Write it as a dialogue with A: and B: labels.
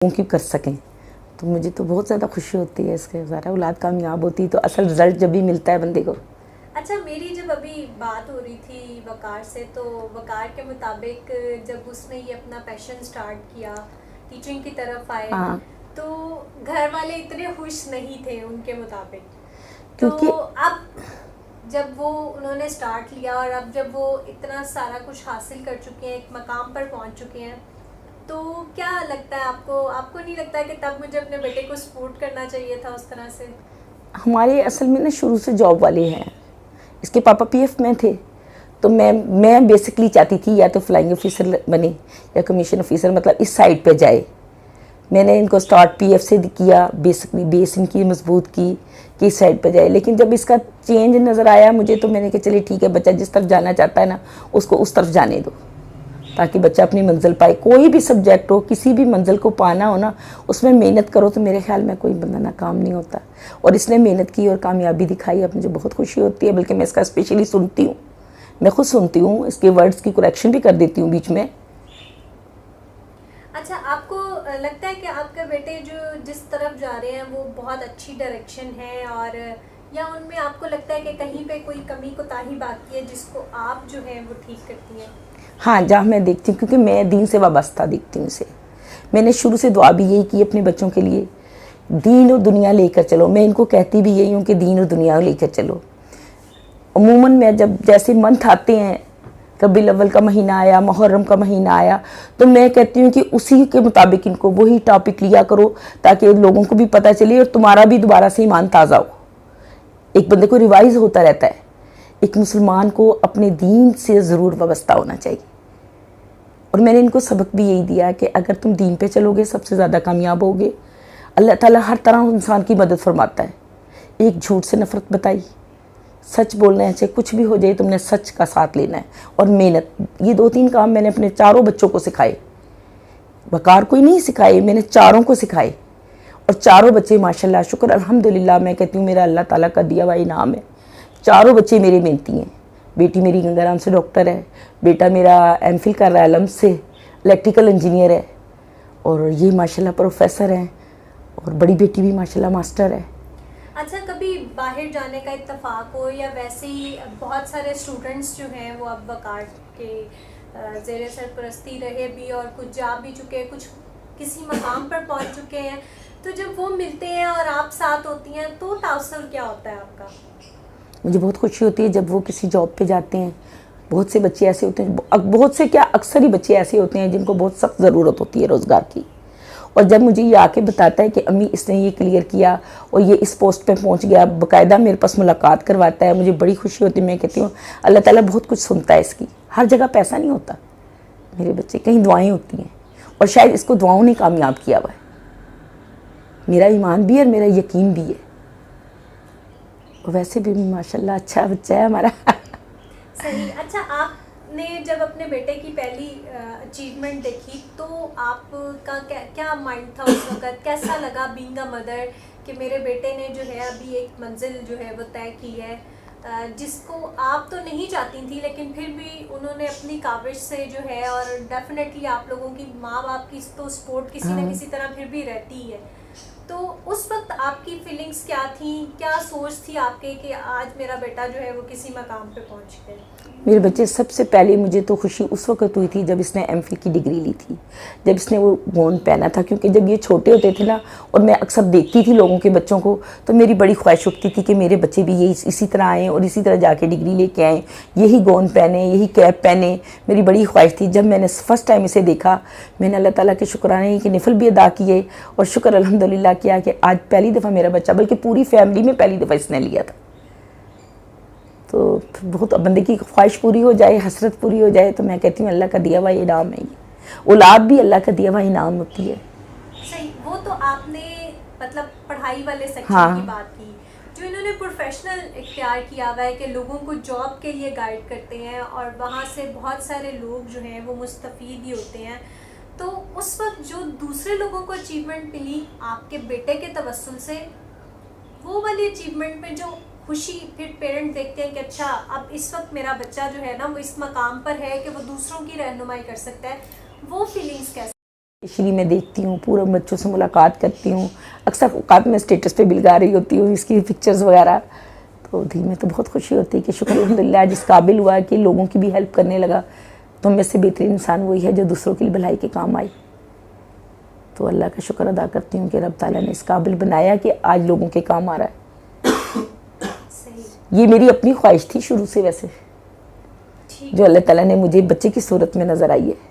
A: की कर सकें, तो मुझे तो बहुत ज़्यादा खुशी होती है इसके। ज़रा औलाद कामयाब होती तो असल रिज़ल्ट जब भी मिलता है बंदे को।
B: अच्छा, मेरी जब अभी बात हो रही थी वकार से, तो वकार के मुताबिक जब उसने ये अपना पैशन स्टार्ट किया, टीचिंग की तरफ आए,
A: हाँ,
B: तो घर वाले इतने खुश नहीं थे उनके मुताबिक। तो
A: क्योंकि
B: अब जब वो उन्होंने स्टार्ट लिया और अब जब वो इतना सारा कुछ हासिल कर चुके हैं, एक मकाम पर पहुंच चुके हैं, तो क्या लगता है आपको नहीं लगता है कि तब मुझे अपने बेटे को सपोर्ट करना चाहिए था उस तरह से?
A: हमारे असल में ना शुरू से जॉब वाले हैं। इसके पापा पीएफ में थे, तो मैं बेसिकली चाहती थी या तो फ्लाइंग ऑफिसर बने या कमीशन ऑफिसर, मतलब इस साइड पे जाए। मैंने इनको स्टार्ट पीएफ से किया, बेसिकली बेस इनकी मजबूत की कि इस साइड पे जाए। लेकिन जब इसका चेंज नज़र आया मुझे, तो मैंने कहा चलिए ठीक है, बच्चा जिस तरफ जाना चाहता है ना उसको उस तरफ जाने दो, ताकि बच्चा अपनी मंजिल पाए। कोई भी सब्जेक्ट हो, किसी भी मंजिल को पाना हो ना, उसमें मेहनत करो तो मेरे ख्याल में कोई बंदा नाकाम नहीं होता। और इसने मेहनत की और कामयाबी दिखाई, अब मुझे बहुत खुशी होती है। बल्कि मैं इसका स्पेशली सुनती हूँ, मैं खुद सुनती हूँ, इसके वर्ड्स की करेक्शन भी कर देती हूँ बीच में।
B: अच्छा, आपको लगता है कि आपके बेटे जो जिस तरफ जा रहे हैं वो बहुत अच्छी डायरेक्शन है, और या उनमें आपको लगता है कि कहीं पे कोई कमी कोताही बाकी है जिसको आप जो है वो ठीक करती हैं?
A: हाँ, जहाँ मैं देखती हूँ, क्योंकि मैं दीन से वाबस्ता देखती हूँ इसे। मैंने शुरू से दुआ भी यही की अपने बच्चों के लिए, दीन और दुनिया लेकर चलो। मैं इनको कहती भी यही हूँ कि दीन और दुनिया लेकर चलो। अमूमन मैं जब जैसे मंथ आते हैं, रबीउल अव्वल का महीना आया, मुहर्रम का महीना आया, तो मैं कहती हूँ कि उसी के मुताबिक इनको वही टॉपिक लिया करो, ताकि लोगों को भी पता चले और तुम्हारा भी दोबारा से ईमान ताज़ा हो। एक बंदे को रिवाइज होता रहता है। एक मुसलमान को अपने दीन से ज़रूर वाबस्ता होना चाहिए। और मैंने इनको सबक भी यही दिया कि अगर तुम दीन पे चलोगे सबसे ज़्यादा कामयाब होगे। अल्लाह ताला हर तरह इंसान की मदद फरमाता है। एक झूठ से नफ़रत बताई, सच बोलना है, चाहे कुछ भी हो जाए तुमने सच का साथ लेना है, और मेहनत। ये 2-3 काम मैंने अपने चारों बच्चों को सिखाए। वकार को ही नहीं सिखाए, मैंने चारों को सिखाए। और चारों बच्चे माशाल्लाह, शुक्र अल्हम्दुलिल्लाह, मैं कहती हूँ मेरा अल्लाह ताला का दिया हुआ इनाम है। चारों बच्चे मेरे मेहनती हैं। बेटी मेरी गंगाराम से डॉक्टर है, बेटा मेरा एमफिल कर रहा है अलम से, इलेक्ट्रिकल इंजीनियर है, और ये माशाल्लाह प्रोफेसर हैं, और बड़ी बेटी भी माशाल्लाह मास्टर है।
B: अच्छा, कभी बाहर जाने का इत्तेफाक हो, या वैसे ही बहुत सारे स्टूडेंट्स जो हैं वो अब वकार के ज़ेरे सरपरस्ती रहे भी और कुछ जा भी चुके हैं, कुछ किसी मकाम पर पहुंच चुके हैं, तो जब वो मिलते हैं और आप साथ होती हैं तो तासुर क्या होता है आपका?
A: मुझे बहुत खुशी होती है जब वो किसी जॉब पे जाते हैं। बहुत से बच्चे ऐसे होते हैं, बहुत से क्या अक्सर ही बच्चे ऐसे होते हैं जिनको बहुत सख्त ज़रूरत होती है रोज़गार की। और जब मुझे ये आके बताता है कि अम्मी इसने ये क्लियर किया और ये इस पोस्ट पे पहुंच गया, बाकायदा मेरे पास मुलाकात करवाता है, मुझे बड़ी खुशी होती है। मैं कहती हूँ अल्लाह ताला बहुत कुछ सुनता है इसकी। हर जगह पैसा नहीं होता मेरे बच्चे, कहीं दुआएँ होती हैं, और शायद इसको दुआओं ने कामयाब किया हुआ है। मेरा ईमान भी है और मेरा यकीन भी है। वैसे भी माशाल्लाह अच्छा बच्चा है हमारा।
B: सही। अच्छा, आपने जब अपने बेटे की पहली अचीवमेंट देखी तो आपका क्या माइंड था उस वक्त? कैसा लगा बीइंग अ मदर कि मेरे बेटे ने जो है अभी एक मंजिल जो है वो तय की है, जिसको आप तो नहीं चाहती थी, लेकिन फिर भी उन्होंने अपनी काविश से जो है, और डेफिनेटली आप लोगों की माँ बाप की तो सपोर्ट किसी न किसी तरह फिर भी रहती है। तो उस वक्त आपकी फीलिंग्स क्या थी, क्या सोच थी आपके कि आज मेरा बेटा जो है वो किसी मकाम पे पहुंच गए?
A: मेरे बच्चे सबसे पहले मुझे तो खुशी उस वक्त हुई थी जब इसने एमफिल की डिग्री ली थी, जब इसने वो गोन पहना था। क्योंकि जब ये छोटे होते थे ना, और मैं अक्सर देखती थी लोगों के बच्चों को, तो मेरी बड़ी ख्वाहिश उठती थी कि मेरे बच्चे भी यही इसी तरह आएँ और इसी तरह जाके डिग्री लेके आएँ, यही गोन पहने, यही कैप पहने। मेरी बड़ी ख्वाहिश थी। जब मैंने फ़र्स्ट टाइम इसे देखा, मैंने अल्लाह ताला के शुक्राने की निफल भी अदा किए, और शुक्र अल्हम्दुलिल्लाह किया कि आज पहली दफ़ा मेरा बच्चा, बल्कि पूरी फैमिली में पहली दफ़ा इसने लिया था। तो बहुत बंदे की ख्वाहिश पूरी हो जाए, हसरत पूरी हो जाए, तो मैं कहती हूँ अल्लाह का दिया हुआ इनाम है ये। औलाद भी अल्लाह का दिया हुआ इनाम होती है।
B: सही। वो तो आपने मतलब पढ़ाई वाले सेक्शन
A: हाँ।
B: की बात की, जो इन्होंने प्रोफेशनल इख्तियार किया हुआ है कि लोगों को जॉब के लिए गाइड करते हैं, और वहाँ से बहुत सारे लोग जो हैं वो मुस्तफ़ीद ही होते हैं। तो उस वक्त जो दूसरे लोगों को अचीवमेंट मिली आपके बेटे के तवस्सुल से, वो वाली अचीवमेंट में जो खुशी फिर पेरेंट देखते हैं कि अच्छा अब इस वक्त मेरा बच्चा जो है ना वो इस मकाम पर है कि वो दूसरों की रहनुमाई कर सकता है, वो फीलिंग्स कैसे?
A: اسپیشلی میں دیکھتی ہوں، پورے بچوں سے ملاقات کرتی ہوں، اکثر اوقات میں اسٹیٹس پہ بھی لگا رہی ہوتی ہوں اس کی پکچرز وغیرہ، تو دل میں تو بہت خوشی ہوتی ہے کہ شکر الحمدللہ جس قابل ہوا کہ لوگوں کی بھی ہیلپ کرنے لگا، تو میں سے بہترین انسان وہی ہے جو دوسروں کی بھلائی کے کام آئی. تو اللہ کا شکر ادا کرتی ہوں کہ رب تعالیٰ نے اس قابل بنایا کہ آج لوگوں کے کام آ رہا ہے. یہ میری اپنی خواہش تھی شروع سے ویسے، جو اللہ تعالیٰ نے مجھے بچے کی صورت میں نظر آئی ہے.